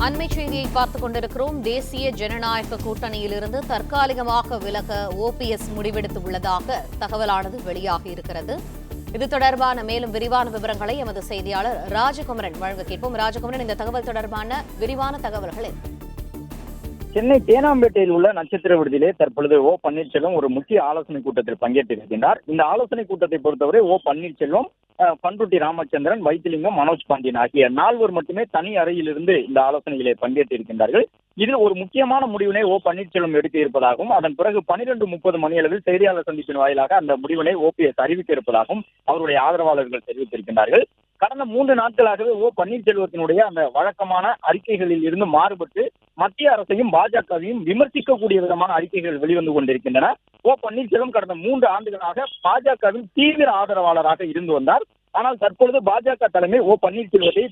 அண்மை செய்தியை பார்த்துக் கொண்டிருக்கிறோம். தேசிய ஜனநாயக கூட்டணியிலிருந்து தற்காலிகமாக விலக ஓபிஎஸ் முடிவெடுத்துள்ளதாக தகவலானது வெளியாகி இருக்கிறது. இது தொடர்பான மேலும் விரிவான விவரங்களை எமது செய்தியாளர் ராஜகுமரன் வழங்க கேட்போம். ராஜகுமரன், இந்த தகவல் தொடர்பான விரிவான தகவல்கள் என்ன? சென்னை தேனாம்பேட்டையில் உள்ள நட்சத்திர விடுதியிலே தற்பொழுது ஓ பன்னீர்செல்வம் ஒரு முக்கிய ஆலோசனை கூட்டத்தில் பங்கேற்றிருக்கின்றார். இந்த ஆலோசனை கூட்டத்தை பொறுத்தவரை ஓ பன்னீர்செல்வம், பண்ருட்டி ராமச்சந்திரன், வைத்திலிங்கம், மனோஜ் பாண்டியன் ஆகிய 4 மட்டுமே தனி அறையிலிருந்து இந்த ஆலோசனைகளை பங்கேற்றிருக்கின்றார்கள். இதில் ஒரு முக்கியமான முடிவினை ஓ பன்னீர்செல்வம் எடுக்க இருப்பதாகவும் அதன் பிறகு 12:30 மணியளவில் செய்தியாளர் சந்திப்பின் வாயிலாக அந்த முடிவினை ஓபிஎஸ் அறிவிக்க இருப்பதாகவும் அவருடைய ஆதரவாளர்கள் தெரிவித்திருக்கின்றார்கள். கடந்த 3 நாட்களாகவே ஓ பன்னீர்செல்வத்தினுடைய அந்த வழக்கமான அறிக்கைகளில் இருந்து மாறுபட்டு மத்திய அரசையும் பாஜகவையும் விமர்சிக்கக்கூடிய விதமான அறிக்கைகள் வெளிவந்து கொண்டிருக்கின்றன. ஓ பன்னீர்செல்வம் கடந்த 3 ஆண்டுகளாக பாஜகவின் தீவிர ஆதரவாளராக இருந்து வந்தார். ஆனால் தற்பொழுது பாஜக தலைமை ஓ பன்னீர்செல்வத்தை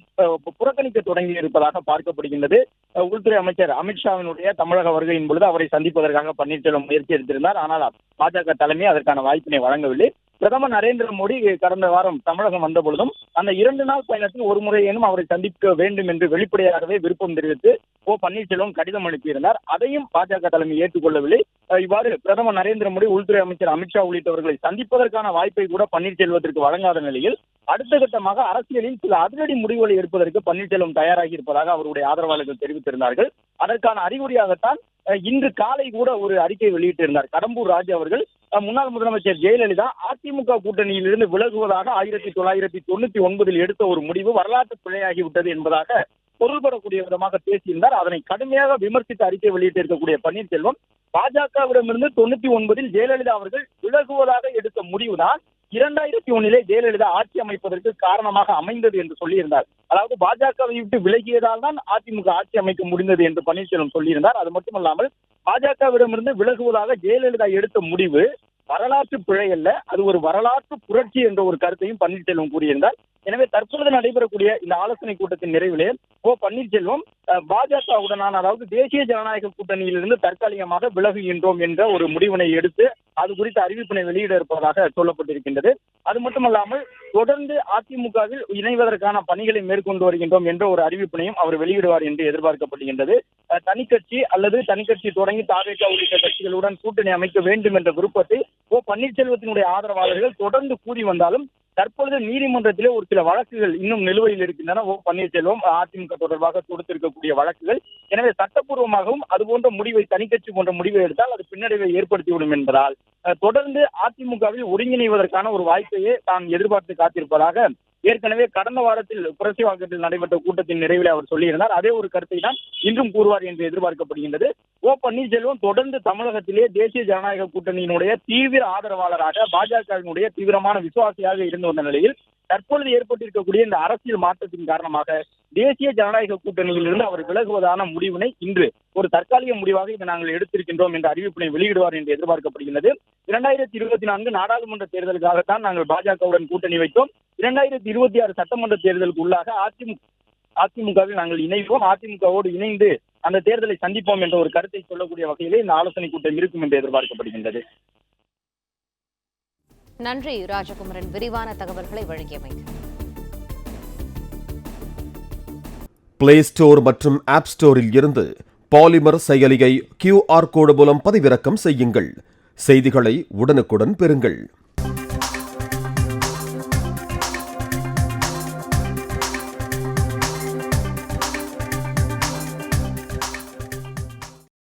புறக்கணிக்க தொடங்கி இருப்பதாக பார்க்கப்படுகின்றது. உள்துறை அமைச்சர் அமித்ஷாவினுடைய தமிழக வருகையின் பொழுது அவரை சந்திப்பதற்காக பன்னீர்செல்வம் முயற்சி எடுத்திருந்தார். ஆனால் பாஜக தலைமை அதற்கான வாய்ப்பினை வழங்கவில்லை. பிரதமர் நரேந்திர மோடி கடந்த வாரம் தமிழகம் வந்த பொழுதும் அந்த 2 நாள் பயணத்தில் ஒரு முறையேனும் அவரை சந்திக்க வேண்டும் என்று வெளிப்படையாகவே விருப்பம் தெரிவித்து ஓ பன்னீர்செல்வம் கடிதம் அனுப்பியிருந்தார். அதையும் பாஜக தலைமை ஏற்றுக்கொள்ளவில்லை. இவ்வாறு பிரதமர் நரேந்திர மோடி, உள்துறை அமைச்சர் அமித்ஷா உள்ளிட்டவர்களை சந்திப்பதற்கான வாய்ப்பை கூட பன்னீர்செல்வத்திற்கு வழங்காத நிலையில் அடுத்த கட்டமாக அரசியலில் சில அதிரடி முடிவுகளை எடுப்பதற்கு பன்னீர்செல்வம் தயாராகி இருப்பதாக அவருடைய ஆதரவாளர்கள் தெரிவித்திருந்தார்கள். அதற்கான அறிகுறியாகத்தான் இன்று காலை கூட ஒரு அறிக்கை வெளியிட்டிருந்தார். கடம்பூர் ராஜு அவர்கள், முன்னாள் முதலமைச்சர் ஜெயலலிதா அதிமுக கூட்டணியிலிருந்து விலகுவதாக 1999 எடுத்த ஒரு முடிவு வரலாற்று பிழையாகிவிட்டது என்பதாக பொருள்படக்கூடிய விதமாக பேசியிருந்தார். அதனை கடுமையாக விமர்சித்து அறிக்கை வெளியிட்டிருக்கக்கூடிய பன்னீர்செல்வம், பாஜகவிடமிருந்து 99 ஜெயலலிதா அவர்கள் விலகுவதாக எடுத்த முடிவுதான் 2001 ஜெயலலிதா ஆட்சி அமைப்பதற்கு காரணமாக அமைந்தது என்று சொல்லியிருந்தார். அதாவது பாஜகவை விட்டு விலகியதால் தான் அதிமுக ஆட்சி அமைக்க முடிந்தது என்று பன்னீர்செல்வம் சொல்லியிருந்தார். அது மட்டுமல்லாமல் பாஜகவிடமிருந்து விலகுவதாக ஜெயலலிதா எடுத்த முடிவு வரலாற்று பிழை அல்ல, அது ஒரு வரலாற்று புரட்சி என்ற ஒரு கருத்தையும் பன்னீர்செல்வம் கூறியிருந்தார். எனவே தற்பொழுது நடைபெறக்கூடிய இந்த ஆலோசனை கூட்டத்தின் நிறைவிலே ஓ பன்னீர்செல்வம் பாஜகவுடனான, அதாவது தேசிய ஜனநாயக கூட்டணியிலிருந்து தற்காலிகமாக விலகுகின்றோம் என்ற ஒரு முடிவினை எடுத்து அது குறித்த அறிவிப்பினை வெளியிட இருப்பதாக சொல்லப்பட்டிருக்கின்றது. அது மட்டுமல்லாமல் தொடர்ந்து அதிமுகவில் இணைவதற்கான பணிகளை மேற்கொண்டு வருகின்றோம் என்ற ஒரு அறிவிப்பினையும் அவர் வெளியிடுவார் என்று எதிர்பார்க்கப்படுகின்றது. தனிக்கட்சி அல்லது தனிக்கட்சி தொடங்கி தாவேகா உள்ளிட்ட கட்சிகளுடன் கூட்டணி அமைக்க வேண்டும் என்ற விருப்பத்தை ஓ பன்னீர்செல்வத்தினுடைய ஆதரவாளர்கள் தொடர்ந்து கூறி வந்தாலும் தற்பொழுது நீதிமன்றத்திலே ஒரு சில வழக்குகள் இன்னும் நிலுவையில் இருக்கின்றன. ஓ பன்னீர்செல்வம் அதிமுக தொடர்பாக தொடுத்திருக்கக்கூடிய வழக்குகள். எனவே சட்டப்பூர்வமாகவும் அதுபோன்ற முடிவை, தனிக்கட்சி போன்ற முடிவை எடுத்தால் அது பின்னடைவை ஏற்படுத்திவிடும் என்பதால் தொடர்ந்து அதிமுகவில் ஒருங்கிணைவதற்கான ஒரு வாய்ப்பையே தான் எதிர்பார்த்து காத்திருப்பதாக ஏற்கனவே கடந்த வாரத்தில் புரட்சிவாக்கத்தில் நடைபெற்ற கூட்டத்தின் நிறைவில் அவர் சொல்லியிருந்தார். அதே ஒரு கருத்தை தான் இன்றும் கூறுவார் என்று எதிர்பார்க்கப்படுகின்றது. ஓ பன்னீர்செல்வம் தொடர்ந்து தமிழகத்திலே தேசிய ஜனநாயக கூட்டணியினுடைய தீவிர ஆதரவாளராக, பாஜகவினுடைய தீவிரமான விசுவாசியாக இருந்து வந்த நிலையில் தற்பொழுது ஏற்பட்டிருக்கக்கூடிய இந்த அரசியல் மாற்றத்தின் காரணமாக தேசிய ஜனநாயக கூட்டணியிலிருந்து அவர் விலகுவதான முடிவினை இன்று ஒரு தற்காலிக முடிவாக இதை நாங்கள் எடுத்திருக்கின்றோம் என்ற அறிவிப்பினை வெளியிடுவார் என்று எதிர்பார்க்கப்படுகிறது. 2024 நாடாளுமன்ற தேர்தலுக்காகத்தான் நாங்கள் பாஜகவுடன் கூட்டணி வைத்தோம். 2026 சட்டமன்ற தேர்தலுக்கு உள்ளாக அதிமுகவில் நாங்கள் இணைவோம், அதிமுகவோடு இணைந்து அந்த தேர்தலை சந்திப்போம் என்ற ஒரு கருத்தை சொல்லக்கூடிய வகையிலே இந்த ஆலோசனை கூட்டம் இருக்கும் என்று எதிர்பார்க்கப்படுகின்றது. நன்றி ராஜகுமரன், விரிவான தகவல்களை வழங்கியமைக்கு. பிளே ஸ்டோர் மற்றும் ஆப் ஸ்டோரில் இருந்து பாலிமர் செயலியை QR கோடு மூலம் பதிவிறக்கம் செய்யுங்கள். செய்திகளை உடனுக்குடன் பெறுங்கள்.